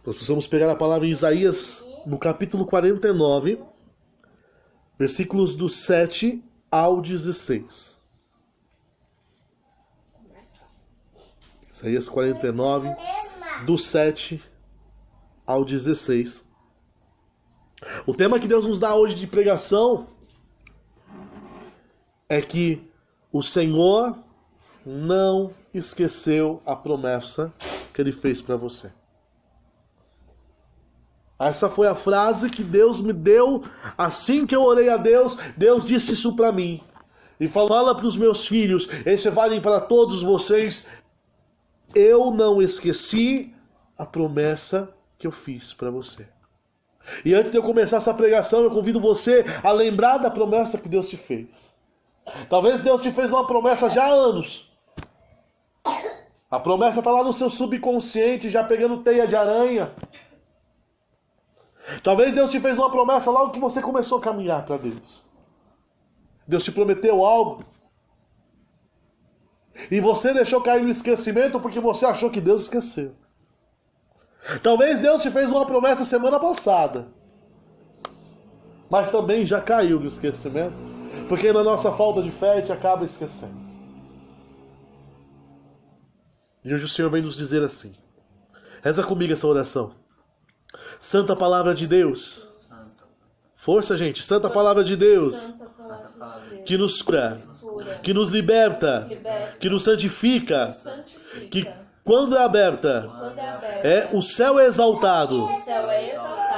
Nós precisamos pegar a palavra em Isaías, no capítulo 49, versículos do 7 ao 16. Isaías 49, do 7 ao 16. O tema que Deus nos dá hoje de pregação é que o Senhor não esqueceu a promessa que Ele fez para você. Essa foi a frase que Deus me deu assim que eu orei a Deus. Deus disse isso para mim. E fala para os meus filhos, esse vale para todos vocês. Eu não esqueci a promessa que eu fiz para você. E antes de eu começar essa pregação, eu convido você a lembrar da promessa que Deus te fez. Talvez Deus te fez uma promessa já há anos. A promessa está lá no seu subconsciente, já pegando teia de aranha. Talvez Deus te fez uma promessa logo que você começou a caminhar para Deus. Deus te prometeu algo. E você deixou cair no esquecimento porque você achou que Deus esqueceu. Talvez Deus te fez uma promessa semana passada. Mas também já caiu no esquecimento. Porque na nossa falta de fé a gente acaba esquecendo. E hoje o Senhor vem nos dizer assim. Reza comigo essa oração. Santa Palavra de Deus. Força, gente. Santa Palavra de Deus. Que nos cura. Que nos liberta. Que nos santifica. Que quando é aberta, o céu é exaltado.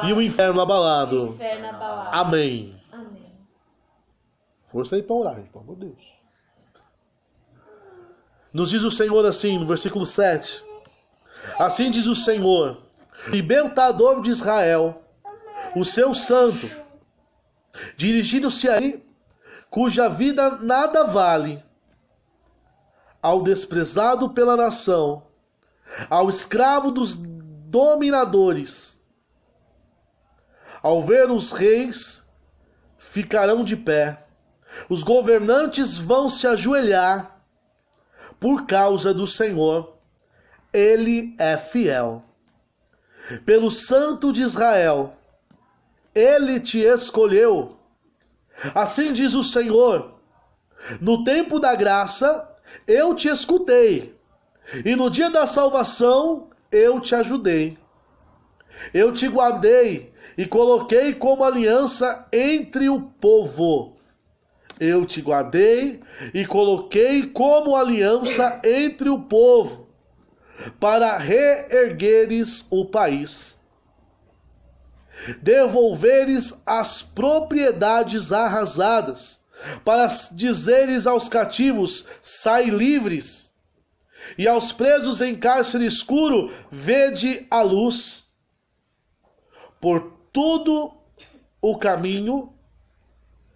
E o inferno abalado. Amém. Força aí para orar, gente, pelo amor de Deus. Nos diz o Senhor assim, no versículo 7. Assim diz o Senhor, libertador de Israel, o seu santo, dirigindo-se a ele, cuja vida nada vale, ao desprezado pela nação, ao escravo dos dominadores. Ao ver os reis, ficarão de pé, os governantes vão se ajoelhar, por causa do Senhor, Ele é fiel. Pelo Santo de Israel, Ele te escolheu. Assim diz o Senhor, no tempo da graça, eu te escutei, e no dia da salvação, eu te ajudei. Eu te guardei e coloquei como aliança entre o povo. Eu te guardei e coloquei como aliança entre o povo, para reergueres o país, devolveres as propriedades arrasadas, para dizeres aos cativos, sai livres, e aos presos em cárcere escuro, vede a luz. Por todo o caminho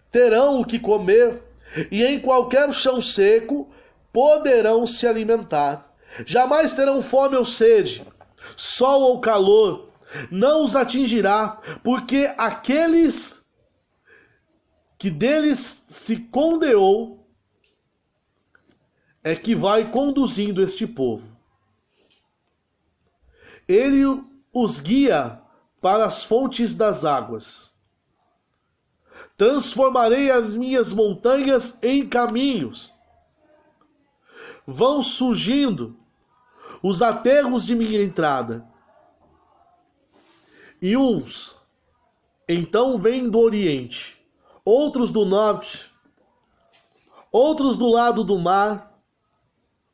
terão o que comer, e em qualquer chão seco poderão se alimentar. Jamais terão fome ou sede, sol ou calor, não os atingirá, porque aqueles que deles se condeou é que vai conduzindo este povo. Ele os guia para as fontes das águas. Transformarei as minhas montanhas em caminhos. Vão surgindo os aterros de minha entrada. E uns então vêm do oriente, outros do norte, outros do lado do mar,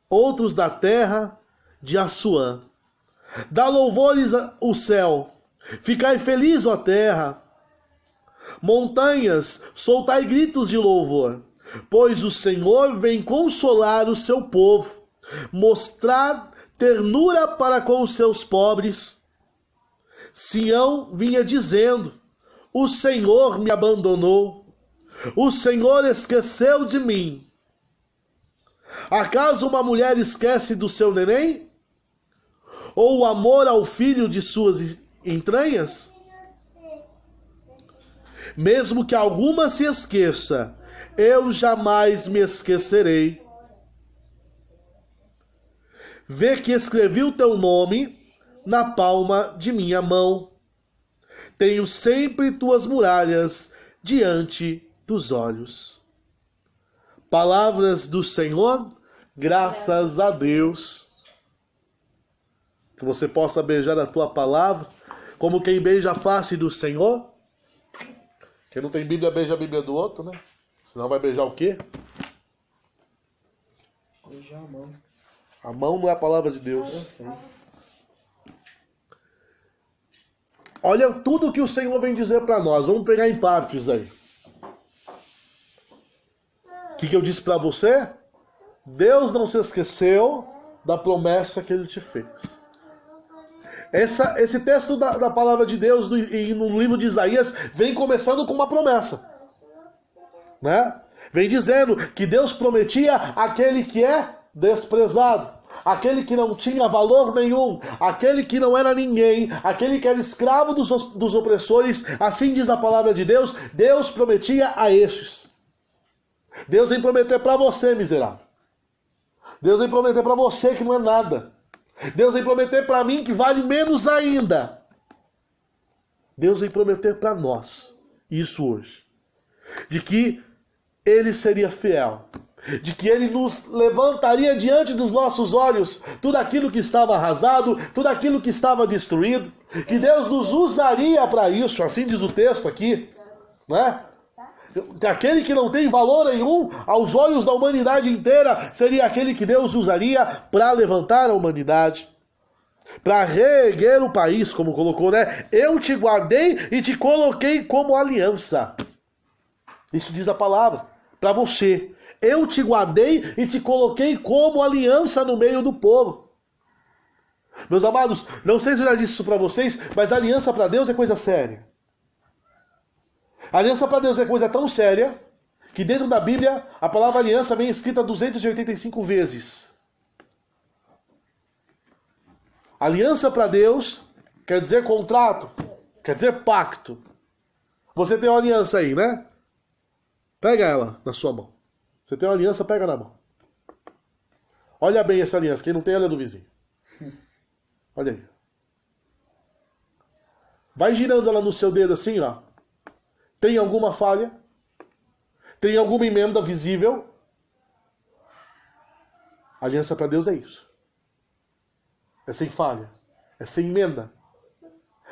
outros da terra de Assuã. Dá louvores o céu, ficai feliz, ó terra. Montanhas, soltai gritos de louvor, pois o Senhor vem consolar o seu povo, mostrar ternura para com os seus pobres. Sião vinha dizendo, o Senhor me abandonou, o Senhor esqueceu de mim. Acaso uma mulher esquece do seu neném? Ou o amor ao filho de suas entranhas? Mesmo que alguma se esqueça, eu jamais me esquecerei. Vê que escrevi o teu nome na palma de minha mão. Tenho sempre tuas muralhas diante dos olhos. Palavras do Senhor, graças a Deus. Que você possa beijar a tua palavra, como quem beija a face do Senhor. Quem não tem Bíblia, beija a Bíblia do outro, né? Senão vai beijar o quê? Beijar a mão. A mão não é a palavra de Deus. Eu sei. Olha tudo que o Senhor vem dizer para nós. Vamos pegar em partes aí. O que eu disse para você? Deus não se esqueceu da promessa que Ele te fez. Esse texto da palavra de Deus no livro de Isaías vem começando com uma promessa. Né? Vem dizendo que Deus prometia aquele que é desprezado, aquele que não tinha valor nenhum, aquele que não era ninguém, aquele que era escravo dos opressores. Assim diz a palavra de Deus. Deus prometia a estes. Deus vem prometer para você, miserável. Deus vem prometer para você que não é nada. Deus vem prometer para mim que vale menos ainda. Deus vem prometer para nós isso hoje. De que Ele seria fiel. De que Ele nos levantaria diante dos nossos olhos tudo aquilo que estava arrasado, tudo aquilo que estava destruído. Que Deus nos usaria para isso, assim diz o texto aqui, né? Aquele que não tem valor nenhum aos olhos da humanidade inteira seria aquele que Deus usaria para levantar a humanidade, para reerguer o país, como colocou, né? Eu te guardei e te coloquei como aliança. Isso diz a palavra para você. Eu te guardei e te coloquei como aliança no meio do povo. Meus amados, não sei se eu já disse isso para vocês, mas aliança para Deus é coisa séria. Aliança para Deus é coisa tão séria que dentro da Bíblia a palavra aliança vem escrita 285 vezes. Aliança para Deus quer dizer contrato, quer dizer pacto. Você tem uma aliança aí, né? Pega ela na sua mão. Você tem uma aliança, pega na mão. Olha bem essa aliança. Quem não tem, olha do vizinho. Olha aí. Vai girando ela no seu dedo assim, ó. Tem alguma falha? Tem alguma emenda visível? A aliança para Deus é isso. É sem falha. É sem emenda.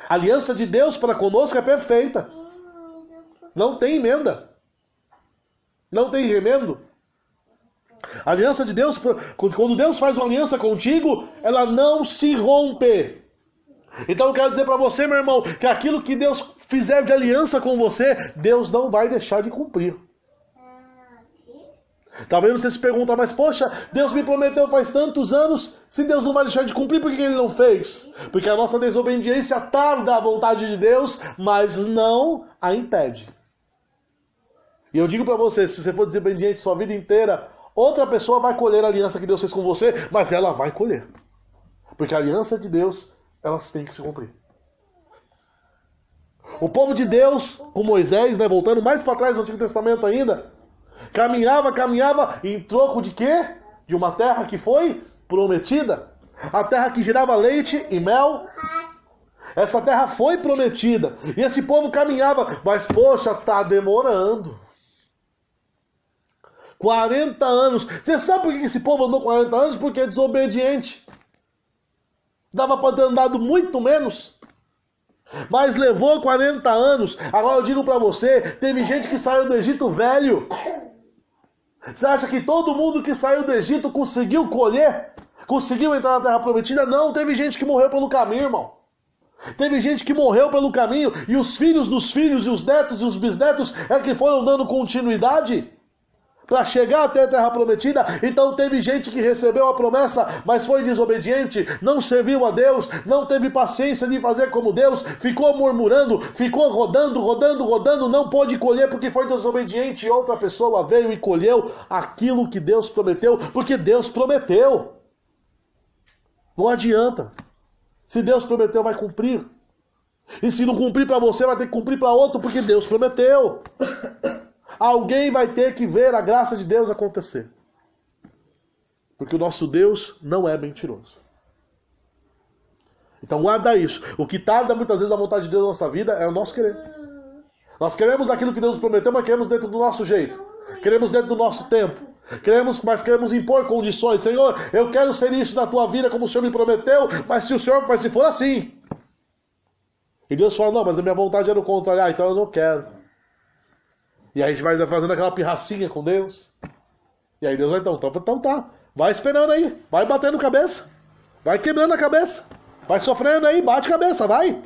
A aliança de Deus para conosco é perfeita. Não tem emenda. Não tem remendo. A aliança de Deus, quando Deus faz uma aliança contigo, ela não se rompe. Então eu quero dizer para você, meu irmão, que aquilo que Deus fizer de aliança com você, Deus não vai deixar de cumprir. Talvez você se pergunte, mas poxa, Deus me prometeu faz tantos anos, se Deus não vai deixar de cumprir, por que Ele não fez? Porque a nossa desobediência tarda a vontade de Deus, mas não a impede. E eu digo para você, se você for desobediente sua vida inteira, outra pessoa vai colher a aliança que Deus fez com você, mas ela vai colher. Porque a aliança de Deus, elas têm que se cumprir. O povo de Deus, com Moisés, né, voltando mais para trás no Antigo Testamento ainda, caminhava em troco de quê? De uma terra que foi prometida. A terra que girava leite e mel. Essa terra foi prometida. E esse povo caminhava, mas poxa, tá demorando. 40 anos. Você sabe por que esse povo andou 40 anos? Porque é desobediente. Dava para ter andado muito menos. Mas levou 40 anos. Agora eu digo para você, teve gente que saiu do Egito velho. Você acha que todo mundo que saiu do Egito conseguiu colher? Conseguiu entrar na Terra Prometida? Não, teve gente que morreu pelo caminho, irmão. Teve gente que morreu pelo caminho. E os filhos dos filhos, e os netos e os bisnetos é que foram dando continuidade para chegar até a Terra Prometida. Então teve gente que recebeu a promessa, mas foi desobediente, não serviu a Deus, não teve paciência de fazer como Deus, ficou murmurando, ficou rodando, não pôde colher porque foi desobediente, e outra pessoa veio e colheu aquilo que Deus prometeu, porque Deus prometeu. Não adianta. Se Deus prometeu, vai cumprir. E se não cumprir para você, vai ter que cumprir para outro, porque Deus prometeu. Alguém vai ter que ver a graça de Deus acontecer. Porque o nosso Deus não é mentiroso. Então guarda isso. O que tarda muitas vezes a vontade de Deus na nossa vida é o nosso querer. Nós queremos aquilo que Deus nos prometeu, mas queremos dentro do nosso jeito. Queremos dentro do nosso tempo. Mas queremos impor condições. Senhor, eu quero ser isso na tua vida como o Senhor me prometeu, mas se for assim. E Deus fala, não, mas a minha vontade era o contrário. Então eu não quero. E aí a gente vai fazendo aquela pirracinha com Deus. E aí Deus vai, então tá. Vai esperando aí. Vai batendo cabeça. Vai quebrando a cabeça. Vai sofrendo aí, bate cabeça, vai.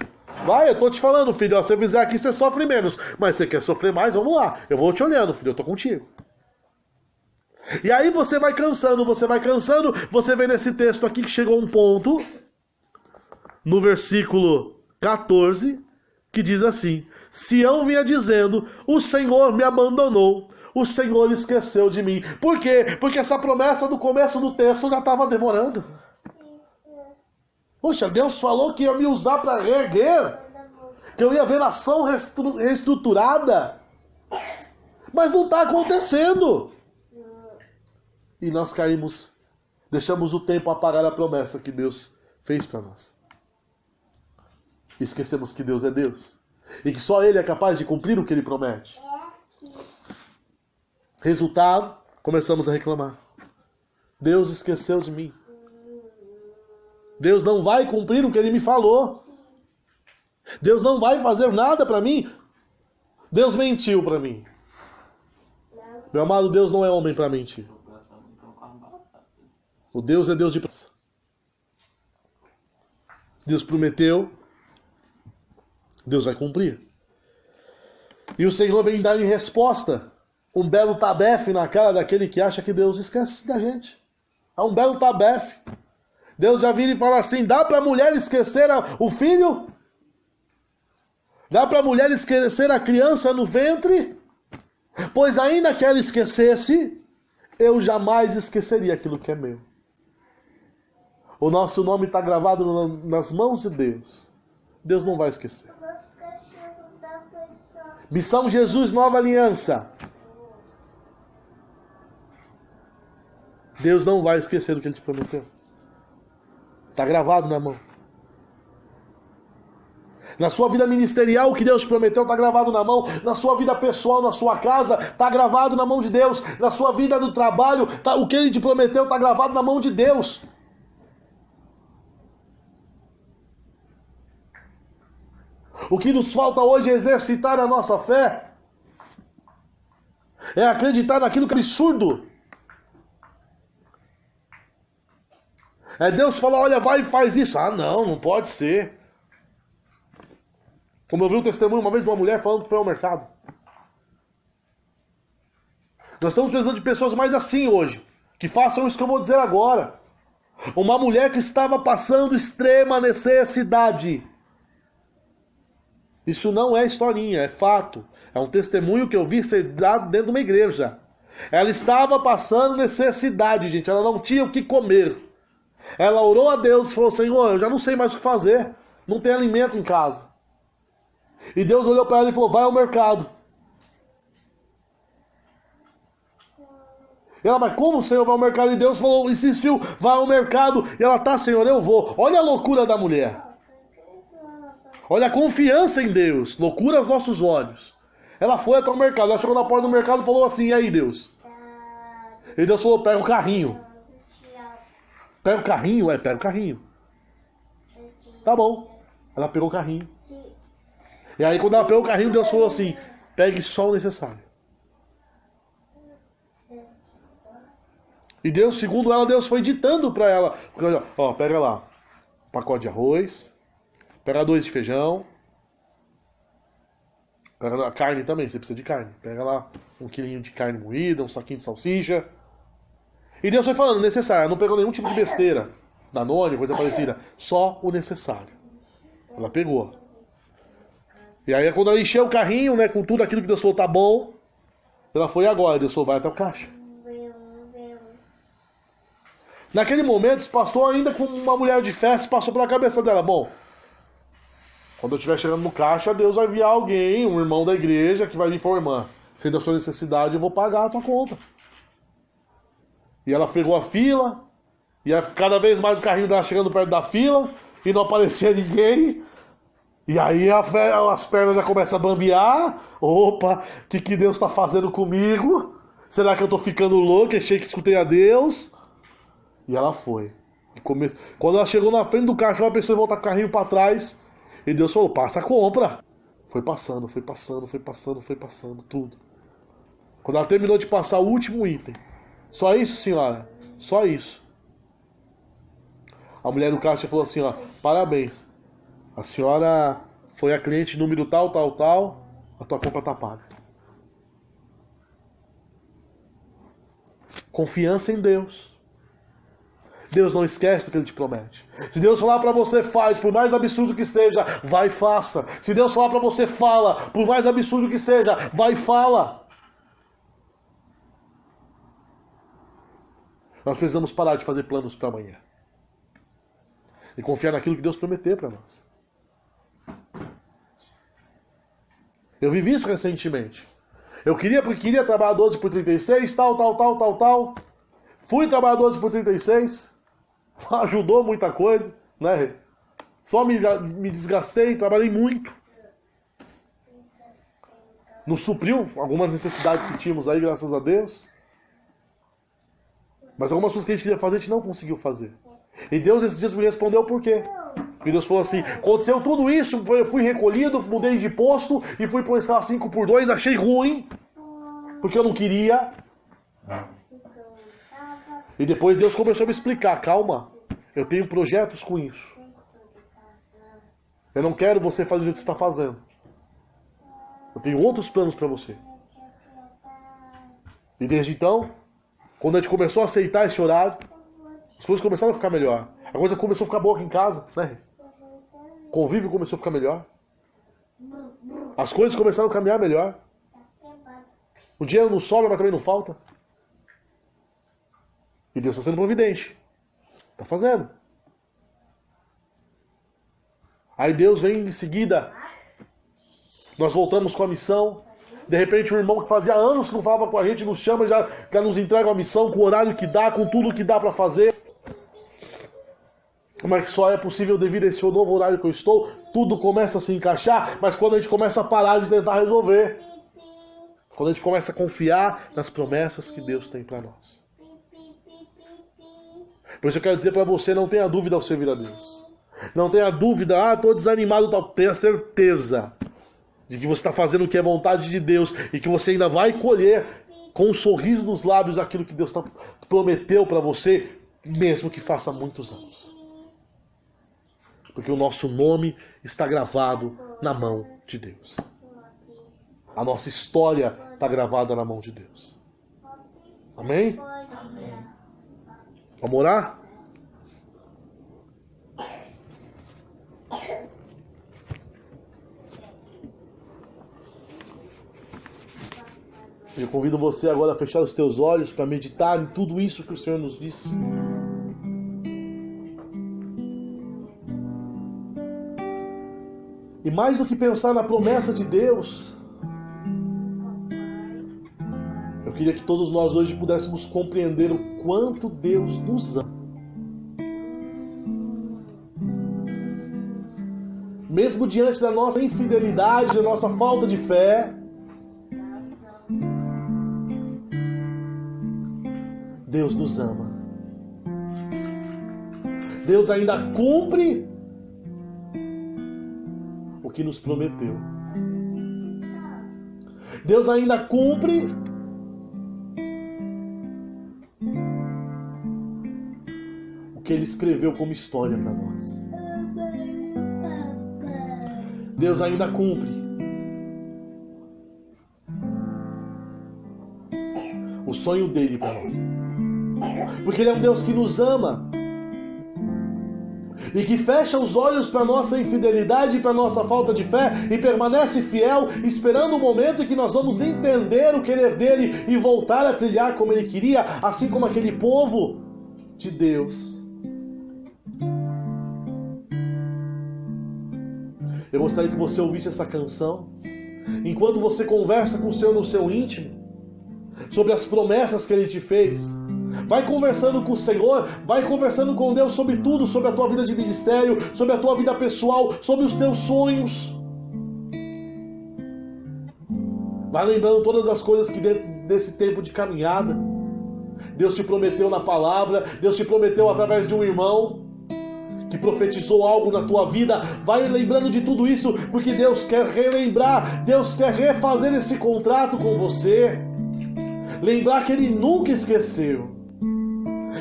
Vai, eu tô te falando, filho, ó, se eu fizer aqui, você sofre menos. Mas você quer sofrer mais? Vamos lá. Eu vou te olhando, filho, eu tô contigo. E aí você vai cansando. Você vê nesse texto aqui que chegou um ponto, no versículo 14, que diz assim: Sião vinha dizendo, o Senhor me abandonou, o Senhor esqueceu de mim. Por quê? Porque essa promessa no começo do texto já estava demorando. Poxa, Deus falou que ia me usar para reerguer, que eu ia ver nação reestruturada, mas não está acontecendo. E nós caímos, deixamos o tempo apagar a promessa que Deus fez para nós. E esquecemos que Deus é Deus. E que só Ele é capaz de cumprir o que Ele promete. Resultado, começamos a reclamar. Deus esqueceu de mim. Deus não vai cumprir o que Ele me falou. Deus não vai fazer nada para mim. Deus mentiu para mim. Meu amado, Deus não é homem para mentir. O Deus é Deus de promessa. Deus prometeu, Deus vai cumprir. E o Senhor vem dar em resposta um belo tabefe na cara daquele que acha que Deus esquece da gente. É um belo tabefe. Deus já vira e fala assim: dá para a mulher esquecer o filho? Dá para a mulher esquecer a criança no ventre? Pois ainda que ela esquecesse, eu jamais esqueceria aquilo que é meu. O nosso nome está gravado nas mãos de Deus. Deus não vai esquecer. Missão Jesus, Nova Aliança. Deus não vai esquecer do que Ele te prometeu. Está gravado na mão. Na sua vida ministerial, o que Deus prometeu está gravado na mão. Na sua vida pessoal, na sua casa, está gravado na mão de Deus. Na sua vida do trabalho, o que Ele te prometeu está gravado na mão de Deus. O que nos falta hoje é exercitar a nossa fé. É acreditar naquilo que é absurdo. É Deus falar, olha, vai e faz isso. Ah, não pode ser. Como eu vi um testemunho uma vez de uma mulher falando que foi ao mercado. Nós estamos precisando de pessoas mais assim hoje. Que façam isso que eu vou dizer agora. Uma mulher que estava passando extrema necessidade. Isso não é historinha, é fato. É um testemunho que eu vi ser dado dentro de uma igreja. Ela estava passando necessidade, gente. Ela não tinha o que comer. Ela orou a Deus e falou, Senhor, eu já não sei mais o que fazer. Não tem alimento em casa. E Deus olhou para ela e falou, vai ao mercado. E ela, mas como o Senhor vai ao mercado? E Deus falou, insistiu, vai ao mercado. E ela, tá, Senhor, eu vou. Olha a loucura da mulher. Olha a confiança em Deus. Loucura aos nossos olhos. Ela foi até o mercado. Ela chegou na porta do mercado e falou assim, e aí, Deus? E Deus falou, pega o carrinho. Pega o carrinho? Pega o carrinho. Tá bom. Ela pegou o carrinho. E aí quando ela pegou o carrinho, Deus falou assim, pegue só o necessário. E Deus, segundo ela, Deus foi ditando para ela. Ó, pega lá, um pacote de arroz, pega 2 de feijão, pega a carne também, você precisa de carne. Pega lá 1 quilinho de carne moída, um saquinho de salsicha. E Deus foi falando, necessário. Ela não pegou nenhum tipo de besteira, Danone, coisa parecida. Só o necessário. Ela pegou. E aí quando ela encheu o carrinho, né, com tudo aquilo que Deus falou, tá bom. Ela foi agora, Deus falou, vai até o caixa. Naquele momento, passou ainda com uma mulher de festa, passou pela cabeça dela. Bom, quando eu estiver chegando no caixa, Deus vai enviar alguém, um irmão da igreja, que vai vir falar, irmã, sendo a sua necessidade, eu vou pagar a tua conta. E ela pegou a fila, e cada vez mais o carrinho dela chegando perto da fila, e não aparecia ninguém. E aí as pernas já começam a bambear. Opa, o que Deus está fazendo comigo? Será que eu estou ficando louco? Achei que escutei a Deus. E ela foi. Quando ela chegou na frente do caixa, ela pensou em voltar com o carrinho para trás. E Deus falou, passa a compra. Foi passando, tudo. Quando ela terminou de passar o último item. Só isso, senhora? Só isso. A mulher do caixa falou assim, ó, parabéns. A senhora foi a cliente número tal, a tua compra tá paga. Confiança em Deus. Deus não esquece do que Ele te promete. Se Deus falar para você, faz, por mais absurdo que seja, vai e faça. Se Deus falar para você, fala, por mais absurdo que seja, vai e fala. Nós precisamos parar de fazer planos para amanhã. E confiar naquilo que Deus prometeu para nós. Eu vivi isso recentemente. Eu queria trabalhar 12 por 36, tal. Fui trabalhar 12 por 36. Ajudou muita coisa, né? Só me desgastei, trabalhei muito. Nos supriu algumas necessidades que tínhamos aí, graças a Deus. Mas algumas coisas que a gente queria fazer, a gente não conseguiu fazer. E Deus esses dias me respondeu por quê. E Deus falou assim, aconteceu tudo isso, eu fui recolhido, mudei de posto e fui para uma escala 5x2, achei ruim, porque eu não queria. E depois Deus começou a me explicar, calma, eu tenho projetos com isso. Eu não quero você fazer do jeito que você está fazendo. Eu tenho outros planos para você. E desde então, quando a gente começou a aceitar esse horário, as coisas começaram a ficar melhor. A coisa começou a ficar boa aqui em casa, né? O convívio começou a ficar melhor. As coisas começaram a caminhar melhor. O dinheiro não sobra, mas também não falta. E Deus está sendo providente. Está fazendo. Aí Deus vem em seguida. Nós voltamos com a missão. De repente o irmão que fazia anos que não falava com a gente nos chama, já nos entrega a missão com o horário que dá, com tudo que dá para fazer. Mas só é possível devido a esse novo horário que eu estou. Tudo começa a se encaixar, mas quando a gente começa a parar de tentar resolver. Quando a gente começa a confiar nas promessas que Deus tem para nós. Por isso eu quero dizer para você, não tenha dúvida ao servir a Deus. Não tenha dúvida, estou desanimado, tal. Tenha certeza de que você está fazendo o que é vontade de Deus e que você ainda vai colher com um sorriso nos lábios aquilo que Deus prometeu para você, mesmo que faça muitos anos. Porque o nosso nome está gravado na mão de Deus. A nossa história está gravada na mão de Deus. Amém? Amém. Vamos orar? Eu convido você agora a fechar os teus olhos para meditar em tudo isso que o Senhor nos disse. E mais do que pensar na promessa de Deus, eu queria que todos nós hoje pudéssemos compreender o quanto Deus nos ama. Mesmo diante da nossa infidelidade, da nossa falta de fé, Deus nos ama. Deus ainda cumpre o que nos prometeu. Deus ainda cumpre o que Ele escreveu como história para nós. Deus ainda cumpre o sonho dele para nós. Porque Ele é um Deus que nos ama e que fecha os olhos para a nossa infidelidade e para a nossa falta de fé e permanece fiel, esperando o momento em que nós vamos entender o querer dele e voltar a trilhar como ele queria, assim como aquele povo de Deus. Eu gostaria que você ouvisse essa canção enquanto você conversa com o Senhor no seu íntimo sobre as promessas que Ele te fez. Vai conversando com o Senhor, vai conversando com Deus sobre tudo, sobre a tua vida de ministério, sobre a tua vida pessoal, sobre os teus sonhos. Vai lembrando todas as coisas que dentro desse tempo de caminhada Deus te prometeu na palavra, Deus te prometeu através de um irmão que profetizou algo na tua vida. Vai lembrando de tudo isso, porque Deus quer relembrar, Deus quer refazer esse contrato com você. Lembrar que Ele nunca esqueceu,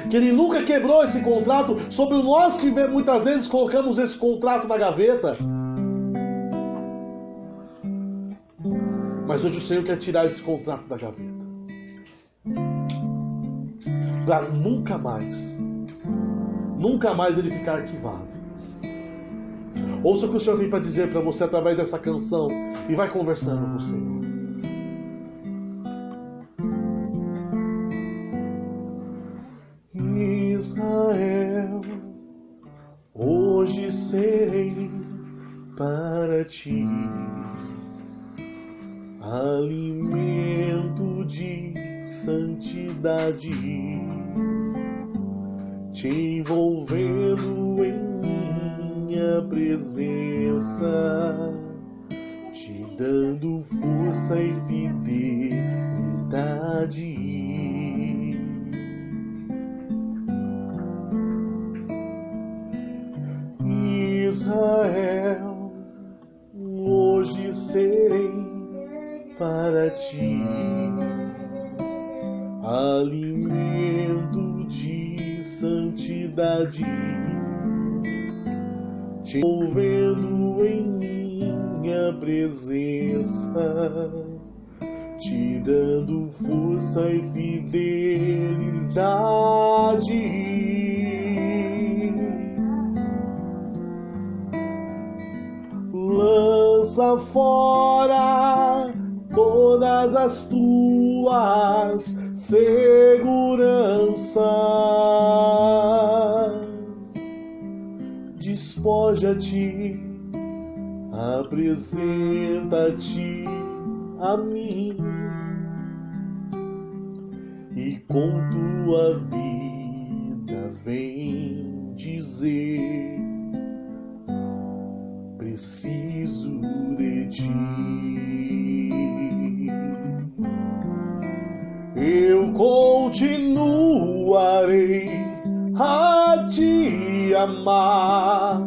que Ele nunca quebrou esse contrato, sobre nós que muitas vezes colocamos esse contrato na gaveta. Mas hoje o Senhor quer tirar esse contrato da gaveta, para nunca mais ele ficar arquivado. Ouça o que o Senhor tem para dizer para você através dessa canção e vai conversando com o Senhor. Israel, hoje serei para ti alimento de santidade, te envolvendo em minha presença, te dando força e fidelidade. Israel, hoje serei para ti alimento de santidade, te envolvendo em minha presença, te dando força e fidelidade. Lança fora todas as tuas seguranças, despoja-te, apresenta-te a mim, e com tua vida vem dizer: preciso de ti. Eu continuarei a te amar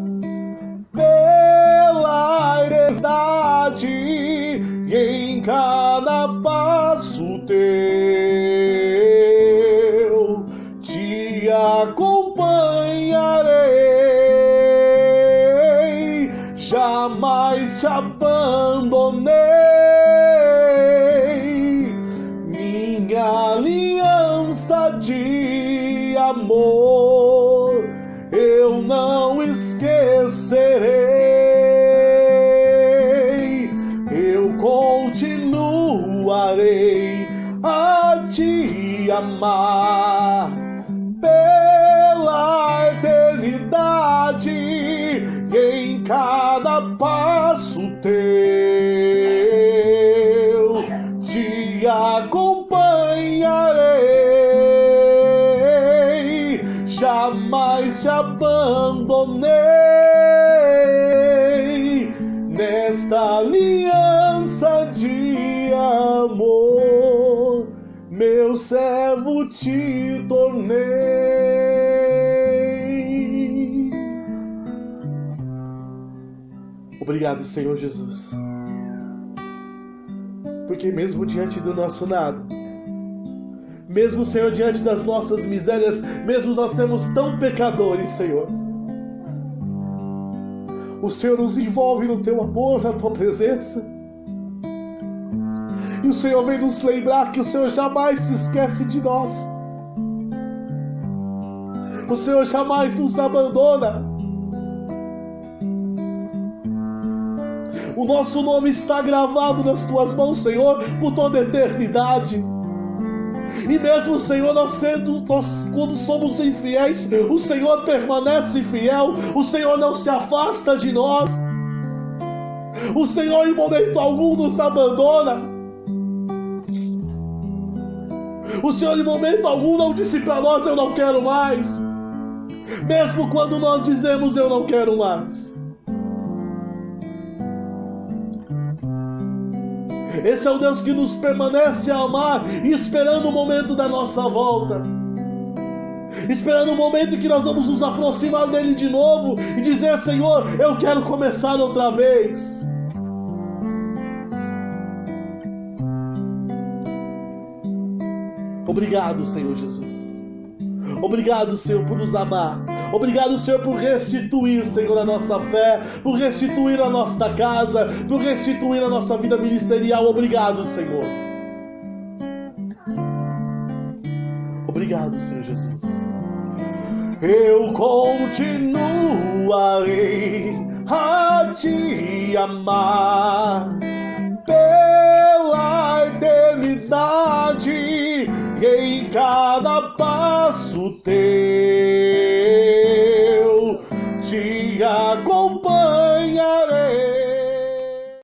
pela eternidade, e em cada passo teu te acompanharei, jamais te abandonei. Minha aliança de amor eu não esquecerei. Eu continuarei a te amar pela eternidade, e em cada passo teu te acompanharei, jamais te abandonei. Nesta aliança de amor, meu servo te tornei. Obrigado, Senhor Jesus, porque mesmo diante do nosso nada, mesmo, Senhor, diante das nossas misérias, mesmo nós sermos tão pecadores, Senhor, o Senhor nos envolve no teu amor, na tua presença, e o Senhor vem nos lembrar que o Senhor jamais se esquece de nós, o Senhor jamais nos abandona. O nosso nome está gravado nas tuas mãos, Senhor, por toda a eternidade. E mesmo, Senhor, nós quando somos infiéis, o Senhor permanece fiel, o Senhor não se afasta de nós, o Senhor em momento algum nos abandona, O Senhor em momento algum não disse para nós: eu não quero mais. Mesmo quando nós dizemos: eu não quero mais. Esse é o Deus que nos permanece a amar, esperando o momento da nossa volta, esperando o momento em que nós vamos nos aproximar dele de novo e dizer: Senhor, eu quero começar outra vez. Obrigado, Senhor Jesus. Obrigado, Senhor, por nos amar. Obrigado, Senhor, por restituir, Senhor, a nossa fé, por restituir a nossa casa, por restituir a nossa vida ministerial. Obrigado, Senhor. Obrigado, Senhor Jesus. Eu continuarei a te amar pela eternidade, e em cada passo teu te acompanharei.